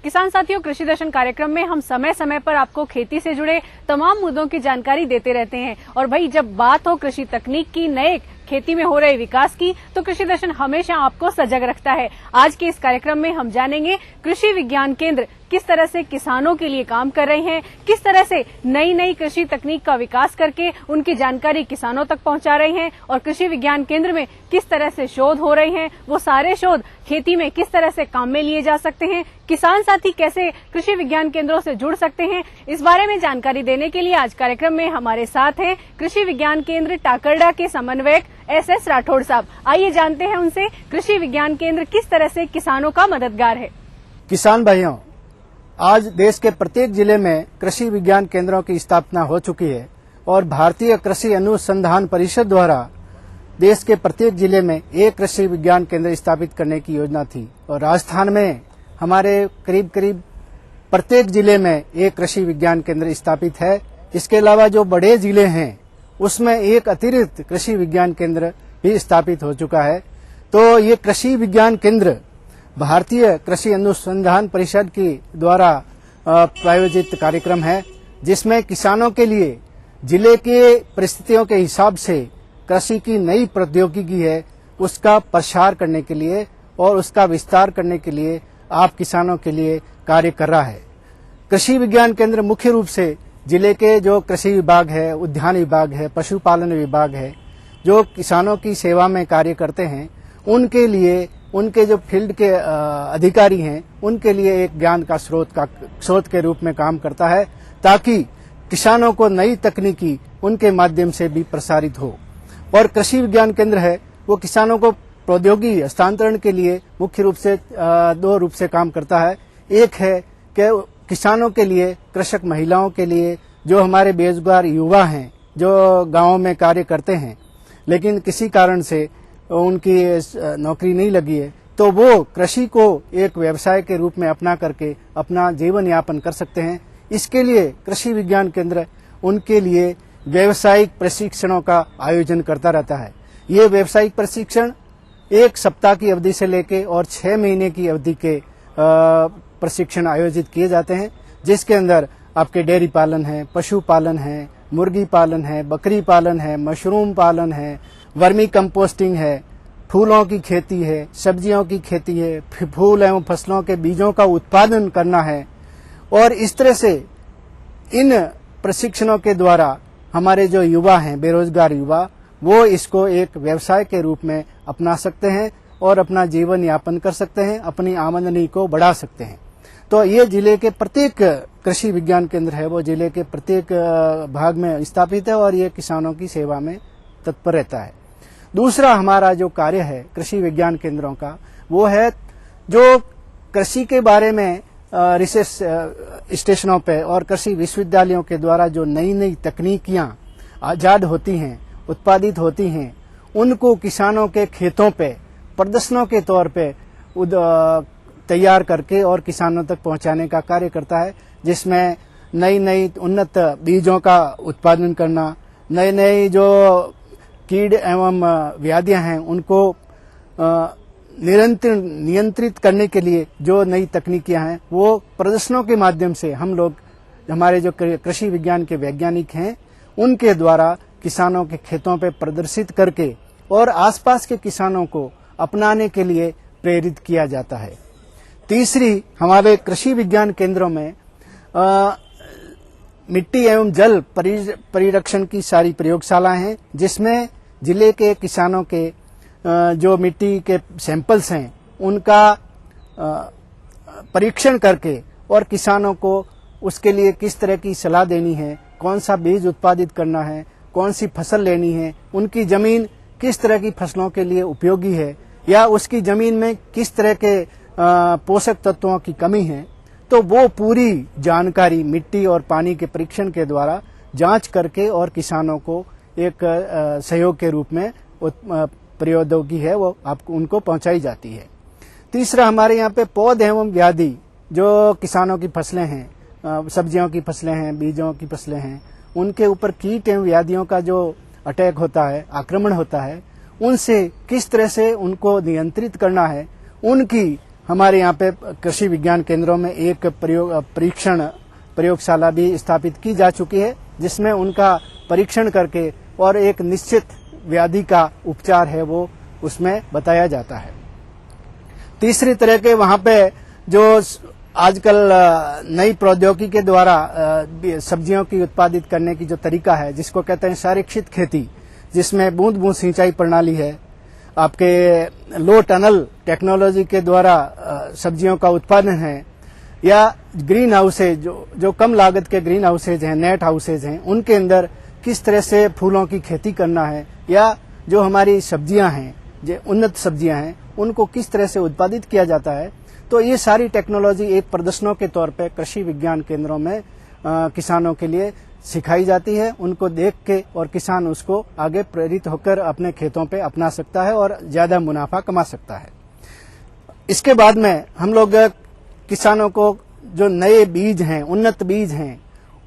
किसान साथियों, कृषि दर्शन कार्यक्रम में हम समय समय पर आपको खेती से जुड़े तमाम मुद्दों की जानकारी देते रहते हैं। और भाई, जब बात हो कृषि तकनीक की, नए खेती में हो रहे विकास की, तो कृषि दर्शन हमेशा आपको सजग रखता है। आज के इस कार्यक्रम में हम जानेंगे कृषि विज्ञान केंद्र किस तरह से किसानों के लिए काम कर रहे हैं, किस तरह से नई नई कृषि तकनीक का विकास करके उनकी जानकारी किसानों तक पहुंचा रहे हैं, और कृषि विज्ञान केंद्र में किस तरह से शोध हो रहे हैं, वो सारे शोध खेती में किस तरह से काम में लिए जा सकते हैं, किसान साथी कैसे कृषि विज्ञान केंद्रों से जुड़ सकते हैं। इस बारे में जानकारी देने के लिए आज कार्यक्रम में हमारे साथ हैं कृषि विज्ञान केंद्र टाकरडा के समन्वयक एस राठौड़ साहब। आइए जानते हैं उनसे कृषि विज्ञान केंद्र किस तरह से किसानों का मददगार है। किसान भाइयों, आज देश के प्रत्येक जिले में कृषि विज्ञान केंद्रों की स्थापना हो चुकी है और भारतीय कृषि अनुसंधान परिषद द्वारा देश के प्रत्येक जिले में एक कृषि विज्ञान केंद्र स्थापित करने की योजना थी। और राजस्थान में हमारे करीब करीब प्रत्येक जिले में एक कृषि विज्ञान केंद्र स्थापित है। इसके अलावा जो बड़े जिले हैं उसमें एक अतिरिक्त कृषि विज्ञान केंद्र भी स्थापित हो चुका है। तो ये कृषि विज्ञान केंद्र भारतीय कृषि अनुसंधान परिषद के द्वारा प्रायोजित कार्यक्रम है, जिसमें किसानों के लिए जिले के परिस्थितियों के हिसाब से कृषि की नई प्रौद्योगिकी है उसका प्रसार करने के लिए और उसका विस्तार करने के लिए आप किसानों के लिए कार्य कर रहा है। कृषि विज्ञान केंद्र मुख्य रूप से जिले के जो कृषि विभाग है, उद्यान विभाग है, पशुपालन विभाग है, जो किसानों की सेवा में कार्य करते हैं, उनके लिए, उनके जो फील्ड के अधिकारी हैं, उनके लिए एक ज्ञान का स्रोत के रूप में काम करता है, ताकि किसानों को नई तकनीकी उनके माध्यम से भी प्रसारित हो। और कृषि विज्ञान केंद्र है वो किसानों को प्रौद्योगिकी हस्तांतरण के लिए मुख्य रूप से दो रूप से काम करता है। एक है कि किसानों के लिए, कृषक महिलाओं के लिए, जो हमारे बेरोजगार युवा हैं, जो गांवों में कार्य करते हैं लेकिन किसी कारण से उनकी नौकरी नहीं लगी है, तो वो कृषि को एक व्यवसाय के रूप में अपना करके अपना जीवन यापन कर सकते हैं। इसके लिए कृषि विज्ञान केंद्र उनके लिए व्यावसायिक प्रशिक्षणों का आयोजन करता रहता है। ये व्यावसायिक प्रशिक्षण 1 सप्ताह की अवधि से लेके और 6 महीने की अवधि के प्रशिक्षण आयोजित किए जाते हैं, जिसके अंदर आपके डेयरी पालन है, पशु पालन है, मुर्गी पालन है, बकरी पालन है, मशरूम पालन है, वर्मी कंपोस्टिंग है, फूलों की खेती है, सब्जियों की खेती है, फूल एवं फसलों के बीजों का उत्पादन करना है। और इस तरह से इन प्रशिक्षणों के द्वारा हमारे जो युवा हैं, बेरोजगार युवा, वो इसको एक व्यवसाय के रूप में अपना सकते हैं और अपना जीवन यापन कर सकते हैं, अपनी आमदनी को बढ़ा सकते हैं। तो ये जिले के प्रत्येक कृषि विज्ञान केंद्र है वो जिले के प्रत्येक भाग में स्थापित है और ये किसानों की सेवा में तत्पर रहता है। दूसरा हमारा जो कार्य है कृषि विज्ञान केंद्रों का, वो है जो कृषि के बारे में रिसर्च स्टेशनों पे और कृषि विश्वविद्यालयों के द्वारा जो नई नई तकनीकियां आजाद होती हैं, उत्पादित होती हैं, उनको किसानों के खेतों पे प्रदर्शनों के तौर पे तैयार करके और किसानों तक पहुंचाने का कार्य करता है, जिसमें नई नई उन्नत बीजों का उत्पादन करना, नए नए जो कीड़ एवं व्याधियां हैं उनको नियंत्रित करने के लिए जो नई तकनीकियां हैं वो प्रदर्शनों के माध्यम से हम लोग, हमारे जो कृषि विज्ञान के वैज्ञानिक हैं, उनके द्वारा किसानों के खेतों पे प्रदर्शित करके और आसपास के किसानों को अपनाने के लिए प्रेरित किया जाता है। तीसरी, हमारे कृषि विज्ञान केंद्रों में मिट्टी एवं जल परिरक्षण की सारी प्रयोगशालाएं हैं, जिसमें जिले के किसानों के जो मिट्टी के सैंपल्स हैं उनका परीक्षण करके और किसानों को उसके लिए किस तरह की सलाह देनी है, कौन सा बीज उत्पादित करना है, कौन सी फसल लेनी है, उनकी जमीन किस तरह की फसलों के लिए उपयोगी है या उसकी जमीन में किस तरह के पोषक तत्वों की कमी है, तो वो पूरी जानकारी मिट्टी और पानी के परीक्षण के द्वारा जांच करके और किसानों को एक सहयोग के रूप में प्रौद्योगिकी है वो आपको उनको पहुंचाई जाती है। तीसरा, हमारे यहाँ पे पौध एवं व्याधि, जो किसानों की फसलें हैं, सब्जियों की फसलें हैं, बीजों की फसलें हैं, उनके ऊपर कीट एवं व्याधियों का जो अटैक होता है, आक्रमण होता है, उनसे किस तरह से उनको नियंत्रित करना है, उनकी हमारे यहाँ पे कृषि विज्ञान केंद्रों में एक परीक्षण प्रयोगशाला भी स्थापित की जा चुकी है, जिसमें उनका परीक्षण करके और एक निश्चित व्याधि का उपचार है वो उसमें बताया जाता है। तीसरी तरह के वहाँ पे जो आजकल नई प्रौद्योगिकी के द्वारा सब्जियों की उत्पादित करने की जो तरीका है, जिसको कहते हैं संरक्षित खेती, जिसमें बूंद बूंद सिंचाई प्रणाली है, आपके लो टनल टेक्नोलॉजी के द्वारा सब्जियों का उत्पादन है, या ग्रीन हाउसेज जो कम लागत के ग्रीन हाउसेज हैं, नेट हाउसेज हैं, उनके अंदर किस तरह से फूलों की खेती करना है, या जो हमारी सब्जियां हैं, जो उन्नत सब्जियां हैं, उनको किस तरह से उत्पादित किया जाता है। तो ये सारी टेक्नोलॉजी एक प्रदर्शनों के तौर पे कृषि विज्ञान केंद्रों में किसानों के लिए सिखाई जाती है। उनको देख के और किसान उसको आगे प्रेरित होकर अपने खेतों पे अपना सकता है और ज्यादा मुनाफा कमा सकता है। इसके बाद में हम लोग किसानों को जो नए बीज हैं, उन्नत बीज हैं,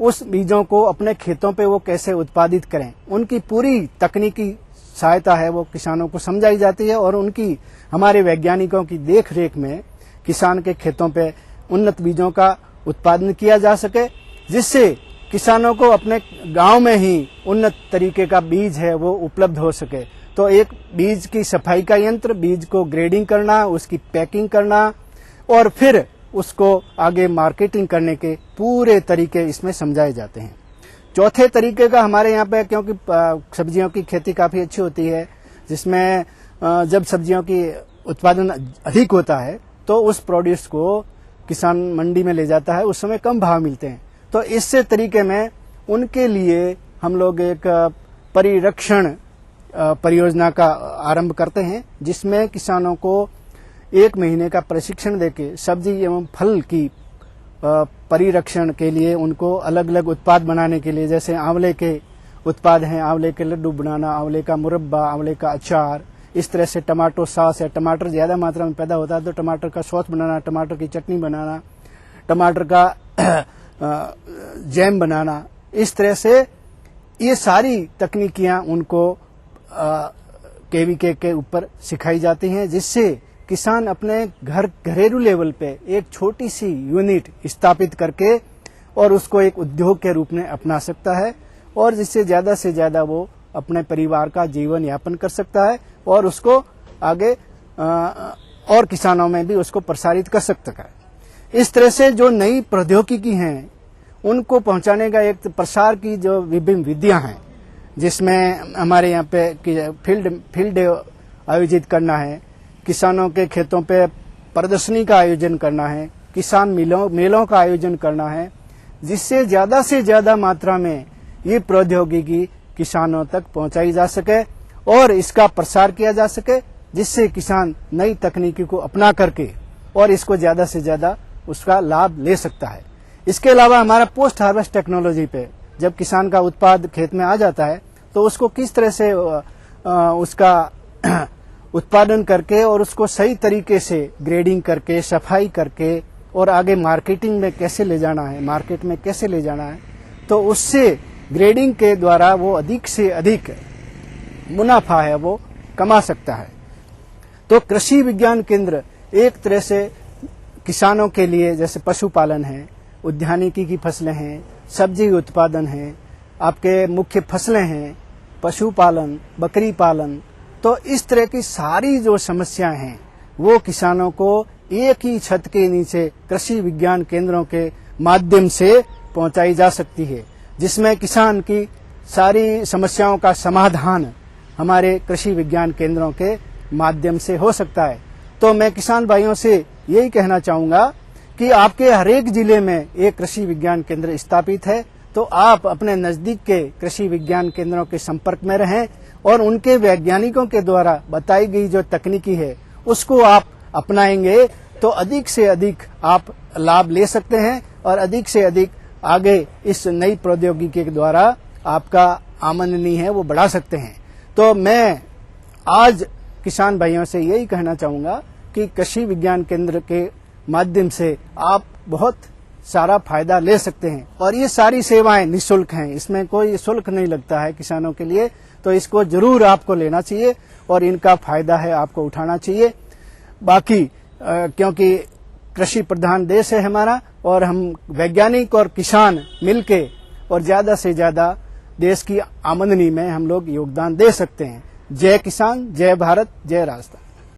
उस बीजों को अपने खेतों पे वो कैसे उत्पादित करें, उनकी पूरी तकनीकी सहायता है वो किसानों को समझाई जाती है, और उनकी हमारे वैज्ञानिकों की देख रेख में किसान के खेतों पे उन्नत बीजों का उत्पादन किया जा सके, जिससे किसानों को अपने गांव में ही उन्नत तरीके का बीज है वो उपलब्ध हो सके। तो एक बीज की सफाई का यंत्र, बीज को ग्रेडिंग करना, उसकी पैकिंग करना और फिर उसको आगे मार्केटिंग करने के पूरे तरीके इसमें समझाए जाते हैं। चौथे तरीके का हमारे यहाँ पे, क्योंकि सब्जियों की खेती काफी अच्छी होती है, जिसमें जब सब्जियों की उत्पादन अधिक होता है तो उस प्रोड्यूस को किसान मंडी में ले जाता है, उस समय कम भाव मिलते हैं। तो इससे तरीके में उनके लिए हम लोग एक परिरक्षण परियोजना का आरंभ करते हैं, जिसमें किसानों को 1 महीने का प्रशिक्षण देके सब्जी एवं फल की परिरक्षण के लिए उनको अलग अलग उत्पाद बनाने के लिए, जैसे आंवले के उत्पाद हैं, आंवले के लड्डू बनाना, आंवले का मुरब्बा, आंवले का अचार, इस तरह से टमाटो सॉस है, टमाटर ज्यादा मात्रा में पैदा होता है तो टमाटर का सॉस बनाना, टमाटर की चटनी बनाना, टमाटर का जैम बनाना, इस तरह से ये सारी तकनीकियां उनको केवीके के ऊपर सिखाई जाती हैं, जिससे किसान अपने घरेलू लेवल पे एक छोटी सी यूनिट स्थापित करके और उसको एक उद्योग के रूप में अपना सकता है, और जिससे ज्यादा से ज्यादा वो अपने परिवार का जीवन यापन कर सकता है और उसको आगे और किसानों में भी उसको प्रसारित कर सकता है। इस तरह से जो नई प्रौद्योगिकी हैं उनको पहुंचाने का एक प्रसार की जो विभिन्न विधियां हैं, जिसमें हमारे यहाँ पे फील्ड डे आयोजित करना है, किसानों के खेतों पे प्रदर्शनी का आयोजन करना है, किसान मेलों का आयोजन करना है, जिससे ज्यादा से ज्यादा मात्रा में ये प्रौद्योगिकी किसानों तक पहुंचाई जा सके और इसका प्रसार किया जा सके, जिससे किसान नई तकनीकी को अपना करके और इसको ज्यादा से ज्यादा उसका लाभ ले सकता है। इसके अलावा हमारा पोस्ट हार्वेस्ट टेक्नोलॉजी पे जब किसान का उत्पाद खेत में आ जाता है तो उसको किस तरह से उसका उत्पादन करके और उसको सही तरीके से ग्रेडिंग करके, सफाई करके और आगे मार्केटिंग में कैसे ले जाना है, मार्केट में कैसे ले जाना है, तो उससे ग्रेडिंग के द्वारा वो अधिक से अधिक मुनाफा है वो कमा सकता है। तो कृषि विज्ञान केंद्र एक तरह से किसानों के लिए, जैसे पशुपालन है, उद्यानिकी की फसलें हैं, सब्जी उत्पादन है, आपके मुख्य फसलें हैं, पशुपालन, बकरी पालन, तो इस तरह की सारी जो समस्याएं हैं वो किसानों को एक ही छत के नीचे कृषि विज्ञान केंद्रों के माध्यम से पहुंचाई जा सकती है, जिसमें किसान की सारी समस्याओं का समाधान हमारे कृषि विज्ञान केंद्रों के माध्यम से हो सकता है। तो मैं किसान भाइयों से यही कहना चाहूंगा कि आपके हरेक जिले में एक कृषि विज्ञान केंद्र स्थापित है, तो आप अपने नजदीक के कृषि विज्ञान केंद्रों के संपर्क में रहें और उनके वैज्ञानिकों के द्वारा बताई गई जो तकनीकी है उसको आप अपनाएंगे तो अधिक से अधिक आप लाभ ले सकते हैं और अधिक से अधिक आगे इस नई प्रौद्योगिकी के द्वारा आपका आमदनी है वो बढ़ा सकते हैं। तो मैं आज किसान भाइयों से यही कहना चाहूंगा कि कृषि विज्ञान केंद्र के माध्यम से आप बहुत सारा फायदा ले सकते हैं और ये सारी सेवाएं निःशुल्क हैं, इसमें कोई शुल्क नहीं लगता है किसानों के लिए, तो इसको जरूर आपको लेना चाहिए और इनका फायदा है आपको उठाना चाहिए। बाकी क्योंकि कृषि प्रधान देश है हमारा और हम वैज्ञानिक और किसान मिलके और ज्यादा से ज्यादा देश की आमदनी में हम लोग योगदान दे सकते हैं। जय किसान, जय भारत, जय राजस्थान।